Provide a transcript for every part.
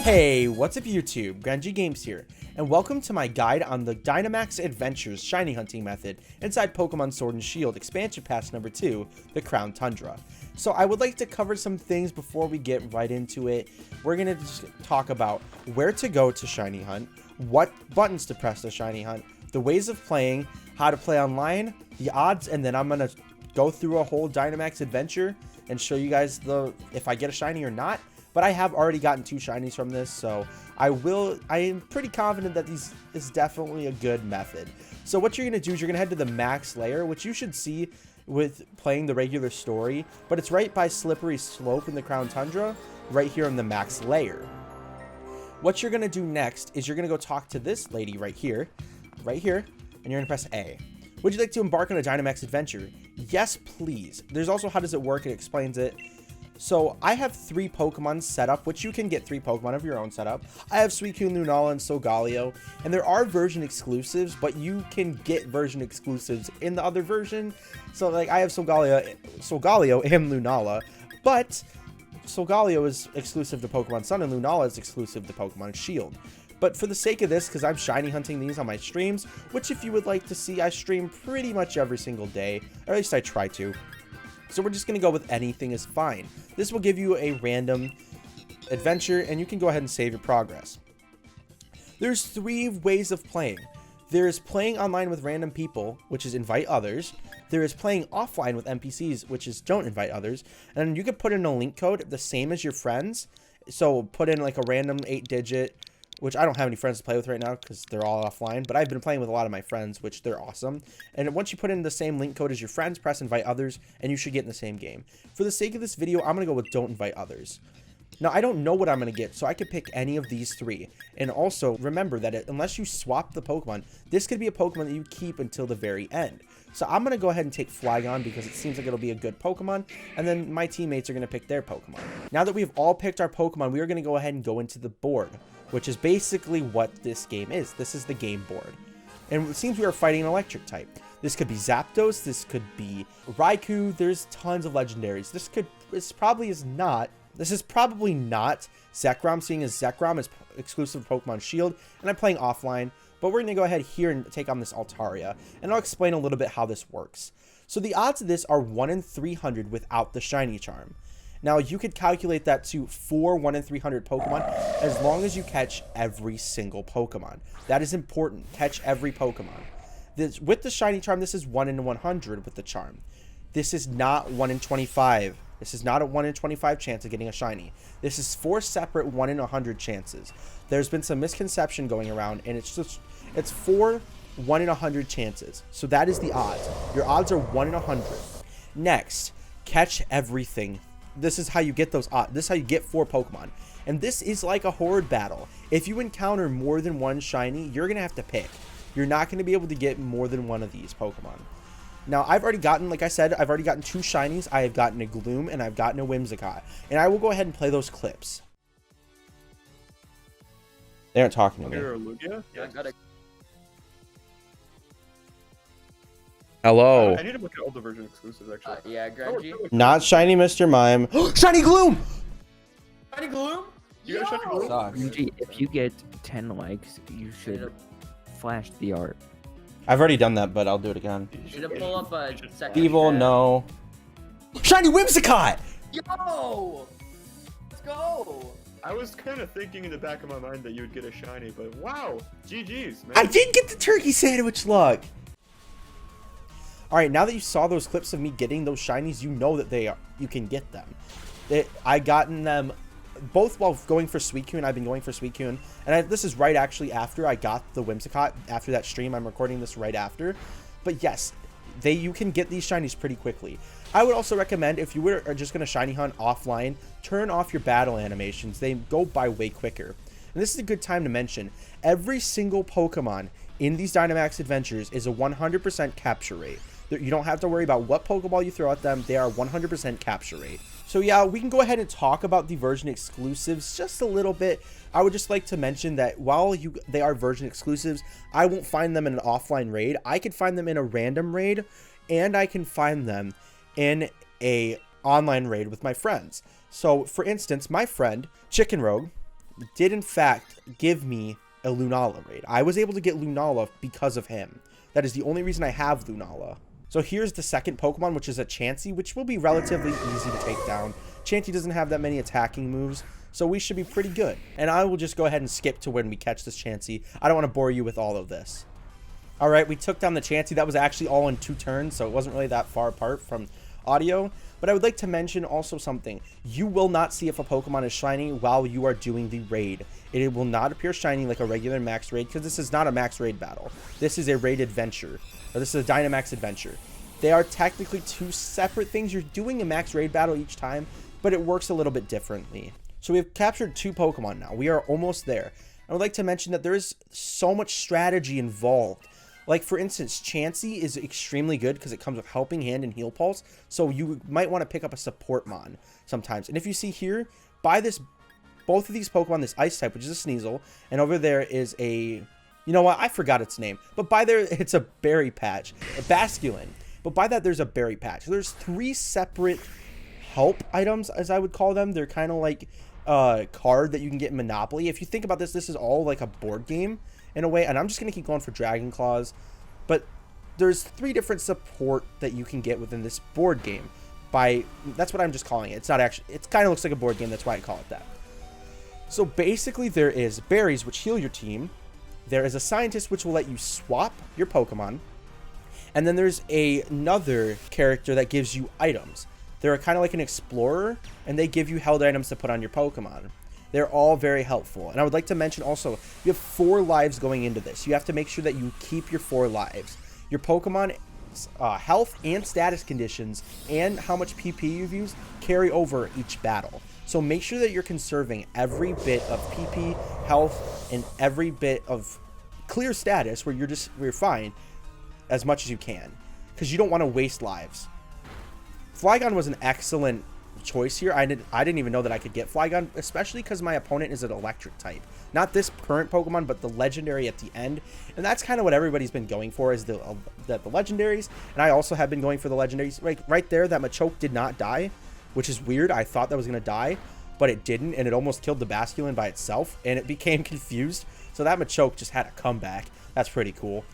Hey, what's up YouTube? GrenjiGames here, and welcome to my guide on the Dynamax Adventures shiny hunting method inside Pokemon Sword and Shield expansion pass number 2, the Crown Tundra. So I would like to cover some things before we get right into it. We're going to just talk about where to go to shiny hunt, what buttons to press to shiny hunt, the ways of playing, how to play online, the odds, and then I'm going to go through a whole Dynamax adventure and show you guys if I get a shiny or not. But I have already gotten 2 shinies from this, so I am pretty confident that this is definitely a good method. So what you're going to do is you're going to head to the max layer, which you should see with playing the regular story, but it's right by Slippery Slope in the Crown Tundra, right here in the max layer. What you're going to do next is you're going to go talk to this lady right here, and you're going to press A. Would you like to embark on a Dynamax adventure? Yes, please. There's also how does it work, it explains it. So I have 3 Pokemon set up, which you can get 3 Pokemon of your own set up. I have Suicune, Lunala, and Solgaleo, and there are version exclusives, but you can get version exclusives in the other version. So like I have Solgaleo and Lunala, but Solgaleo is exclusive to Pokemon Sun and Lunala is exclusive to Pokemon Shield. But for the sake of this, because I'm shiny hunting these on my streams, which if you would like to see, I stream pretty much every single day, or at least I try to. So we're just going to go with anything is fine. This will give you a random adventure, and you can go ahead and save your progress. There's 3 ways of playing. There is playing online with random people, which is invite others. There is playing offline with NPCs, which is don't invite others. And you can put in a link code the same as your friends. So put in like a random 8-digit, which I don't have any friends to play with right now because they're all offline, but I've been playing with a lot of my friends, which they're awesome. And once you put in the same link code as your friends, press invite others, and you should get in the same game. For the sake of this video, I'm going to go with don't invite others. Now, I don't know what I'm going to get, so I could pick any of these 3. And also, remember that unless you swap the Pokemon, this could be a Pokemon that you keep until the very end. So I'm going to go ahead and take Flygon because it seems like it'll be a good Pokemon, and then my teammates are going to pick their Pokemon. Now that we've all picked our Pokemon, we are going to go ahead and go into the board, which is basically what this game is. This is the game board. And it seems we are fighting an electric type. This could be Zapdos, this could be Raikou, there's tons of legendaries. This is probably not Zekrom, seeing as Zekrom is exclusive to Pokemon Shield, and I'm playing offline, but we're going to go ahead here and take on this Altaria, and I'll explain a little bit how this works. So the odds of this are 1 in 300 without the shiny charm. Now, you could calculate that to 4 1 in 300 Pokemon as long as you catch every single Pokemon. That is important. Catch every Pokemon. With the shiny charm, this is 1 in 100 with the charm. This is not 1 in 25. This is not a 1 in 25 chance of getting a shiny. This is 4 separate 1 in 100 chances. There's been some misconception going around, and it's 4 1 in 100 chances. So that is the odds. Your odds are 1 in 100. Next, catch everything. This is how you get those odds. This is how you get 4 Pokemon. And this is like a horde battle. If you encounter more than 1 shiny, you're going to have to pick. You're not going to be able to get more than 1 of these Pokemon. Now, I've already gotten, like I said, I've already gotten 2 shinies. I have gotten a Gloom and I've gotten a Whimsicott. And I will go ahead and play those clips. They aren't talking to me. Yeah, I got it. Hello. I need to look at all the version exclusives actually. Yeah, Grenji. Not shiny Mr. Mime. Shiny Gloom! Shiny Gloom? You got a shiny Gloom? Grenji, if you get 10 likes, you should flash the art. I've already done that, but I'll do it again. You should pull up a second. Evil, no. Shiny Whimsicott! Yo! Let's go! I was kind of thinking in the back of my mind that you would get a shiny, but wow, GG's, man. I did get the turkey sandwich luck! Alright, now that you saw those clips of me getting those shinies, you know that you can get them. I gotten them both while going for Suicune. I've been going for Suicune, and this is right actually after I got the Whimsicott. After that stream, I'm recording this right after. But yes, you can get these shinies pretty quickly. I would also recommend, if you are just going to shiny hunt offline, turn off your battle animations. They go by way quicker. And this is a good time to mention, every single Pokemon in these Dynamax Adventures is a 100% capture rate. You don't have to worry about what Pokeball you throw at them. They are 100% capture rate. So yeah, we can go ahead and talk about the version exclusives just a little bit. I would just like to mention that while they are version exclusives, I won't find them in an offline raid. I could find them in a random raid, and I can find them in a online raid with my friends. So, for instance, my friend, Chicken Rogue, did in fact give me a Lunala raid. I was able to get Lunala because of him. That is the only reason I have Lunala. So here's the second Pokemon, which is a Chansey, which will be relatively easy to take down. Chansey doesn't have that many attacking moves, so we should be pretty good. And I will just go ahead and skip to when we catch this Chansey. I don't want to bore you with all of this. Alright, we took down the Chansey. That was actually all in 2 turns, so it wasn't really that far apart from audio. But I would like to mention also something. You will not see if a Pokemon is shiny while you are doing the raid. It will not appear shiny like a regular max raid, because this is not a max raid battle. This is a raid adventure. Or this is a Dynamax Adventure. They are technically 2 separate things. You're doing a max raid battle each time, but it works a little bit differently. So we've captured 2 Pokemon now. We are almost there. I would like to mention that there is so much strategy involved. Like, for instance, Chansey is extremely good because it comes with Helping Hand and Heal Pulse. So you might want to pick up a Support Mon sometimes. And if you see here, both of these Pokemon, this Ice type, which is a Sneasel, and over there is a... You know what? I forgot its name. But by there, it's a Berry Patch. A Basculin. But by that, there's a Berry Patch. So there's 3 separate help items, as I would call them. They're kind of like a card that you can get in Monopoly. If you think about this, this is all like a board game in a way. And I'm just going to keep going for Dragon Claws. But there's 3 different support that you can get within this board game. That's what I'm just calling it. It's not actually... It kind of looks like a board game. That's why I call it that. So basically, there is berries, which heal your team. There is a scientist, which will let you swap your Pokemon. And then there's another character that gives you items. They're kind of like an explorer, and they give you held items to put on your Pokemon. They're all very helpful. And I would like to mention also, you have 4 lives going into this. You have to make sure that you keep your 4 lives. Your Pokemon health and status conditions and how much PP you've used carry over each battle. So make sure that you're conserving every bit of PP, health, and every bit of clear status where you're fine as much as you can, because you don't want to waste lives. Flygon was an excellent choice here. I didn't even know that I could get Flygon, especially because my opponent is an electric type. Not this current Pokemon, but the legendary at the end. And that's kind of what everybody's been going for, is the legendaries. And I also have been going for the legendaries. Right there, that Machoke did not die, which is weird. I thought that was going to die, but it didn't, and it almost killed the Basculin by itself, and it became confused. So that Machoke just had a comeback. That's pretty cool.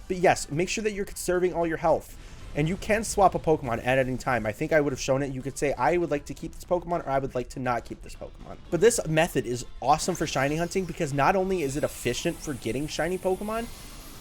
But yes, make sure that you're conserving all your health. And you can swap a Pokemon at any time. I think I would have shown it. You could say, I would like to keep this Pokemon, or I would like to not keep this Pokemon. But this method is awesome for shiny hunting, because not only is it efficient for getting shiny Pokemon,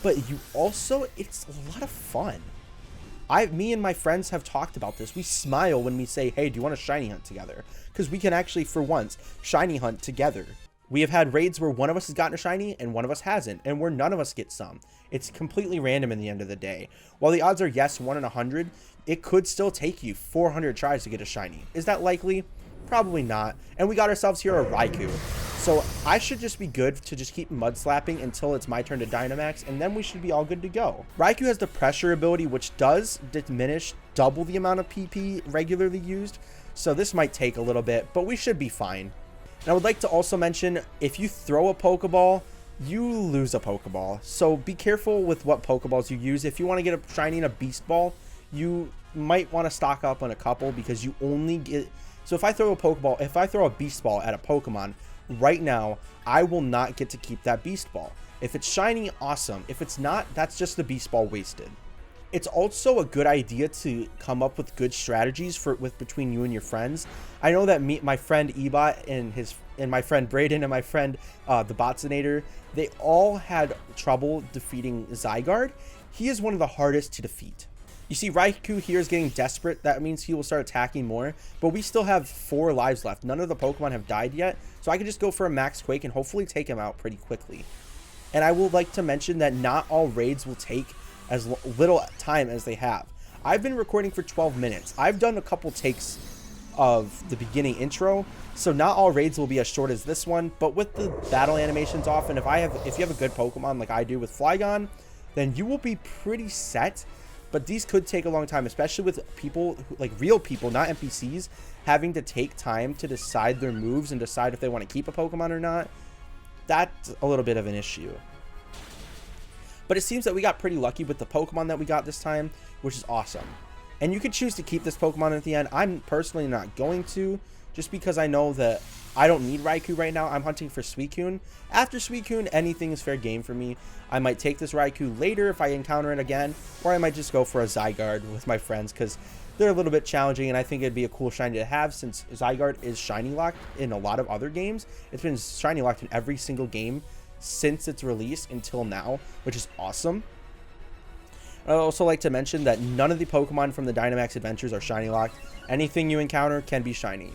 but it's a lot of fun. Me and my friends have talked about this. We smile when we say, hey, do you want to shiny hunt together? Because we can actually, for once, shiny hunt together. We have had raids where one of us has gotten a shiny and one of us hasn't, and where none of us get some. It's completely random in the end of the day. While the odds are, yes, 1 in 100, it could still take you 400 tries to get a shiny. Is that likely? Probably not. And we got ourselves here a Raikou. So I should just be good to just keep mud slapping until it's my turn to Dynamax, and then we should be all good to go. Raikou has the pressure ability, which does diminish double the amount of PP regularly used. So this might take a little bit, but we should be fine. And I would like to also mention, if you throw a Pokeball, you lose a Pokeball. So be careful with what Pokeballs you use. If you want to get a shiny in a Beast Ball, you might want to stock up on a couple, because you only get... So if I throw a Beast Ball at a Pokemon, right now, I will not get to keep that Beast Ball. If it's shiny, awesome. If it's not, that's just the Beast Ball wasted. It's also a good idea to come up with good strategies between you and your friends. I know that my friend Ebot and my friend Brayden and my friend the Botsinator, they all had trouble defeating Zygarde. He is one of the hardest to defeat. You see, Raikou here is getting desperate. That means he will start attacking more. But we still have 4 lives left. None of the Pokemon have died yet. So I can just go for a Max Quake and hopefully take him out pretty quickly. And I would like to mention that not all raids will take as little time as they have. I've been recording for 12 minutes. I've done a couple takes of the beginning intro, so not all raids will be as short as this one, but with the battle animations off, and if you have a good Pokemon like I do with Flygon, then you will be pretty set. But these could take a long time, especially with people, like real people, not NPCs, having to take time to decide their moves and decide if they want to keep a Pokemon or not. That's a little bit of an issue. But it seems that we got pretty lucky with the Pokemon that we got this time, which is awesome. And you could choose to keep this Pokemon at the end. I'm personally not going to, just because I know that I don't need Raikou right now. I'm hunting for Suicune. After Suicune, anything is fair game for me. I might take this Raikou later if I encounter it again, or I might just go for a Zygarde with my friends because they're a little bit challenging, and I think it'd be a cool shiny to have since Zygarde is shiny locked in a lot of other games. It's been shiny locked in every single game since its release until now, which is awesome. I'd also like to mention that none of the Pokemon from the Dynamax Adventures are shiny locked. Anything you encounter can be shiny.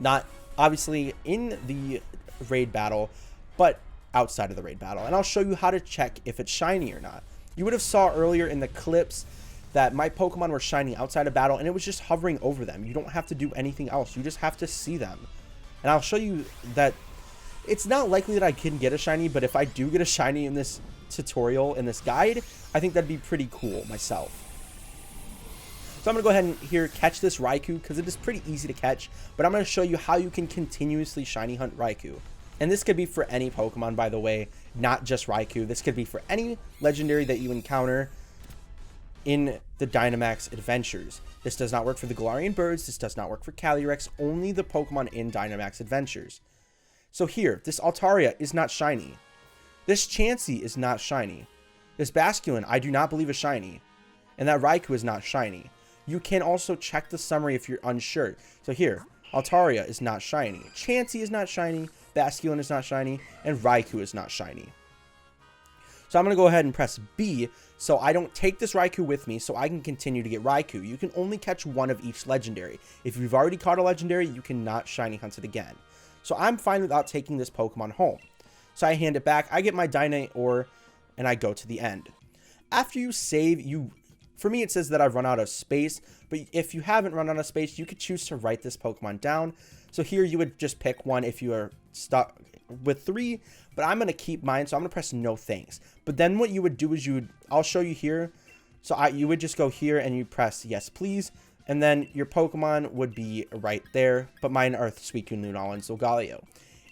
Not obviously in the raid battle, but outside of the raid battle. And I'll show you how to check if it's shiny or not. You would have saw earlier in the clips that my Pokemon were shiny outside of battle, and it was just hovering over them. You don't have to do anything else. You just have to see them. And I'll show you that it's not likely that I can get a shiny, but if I do get a shiny in this tutorial, in this guide, I think that'd be pretty cool myself. So I'm going to go ahead and here catch this Raikou because it is pretty easy to catch, but I'm going to show you how you can continuously shiny hunt Raikou. And this could be for any Pokemon, by the way, not just Raikou. This could be for any legendary that you encounter in the Dynamax Adventures. This does not work for the Galarian birds. This does not work for Calyrex. Only the Pokemon in Dynamax Adventures. So here, this Altaria is not shiny. This Chansey is not shiny. This Basculin, I do not believe is shiny. And that Raikou is not shiny. You can also check the summary if you're unsure. So here, Altaria is not shiny. Chansey is not shiny. Basculin is not shiny. And Raikou is not shiny. So I'm going to go ahead and press B so I don't take this Raikou with me so I can continue to get Raikou. You can only catch one of each legendary. If you've already caught a legendary, you cannot shiny hunt it again. So I'm fine without taking this Pokemon home. So I hand it back, I get my Dyna Ore, and I go to the end. After you save, for me it says that I've run out of space, but if you haven't run out of space, you could choose to write this Pokemon down. So here you would just pick one if you are stuck with 3, but I'm going to keep mine, so I'm going to press no thanks. But then what you would do is I'll show you here. So you would just go here and you press yes please, and then your Pokemon would be right there, but mine are Suicune, Lunala, and Solgaleo.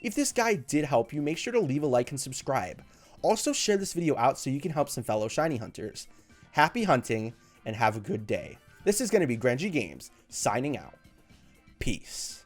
If this guide did help you, make sure to leave a like and subscribe. Also share this video out so you can help some fellow shiny hunters. Happy hunting and have a good day. This is going to be GrenjiGames signing out. Peace.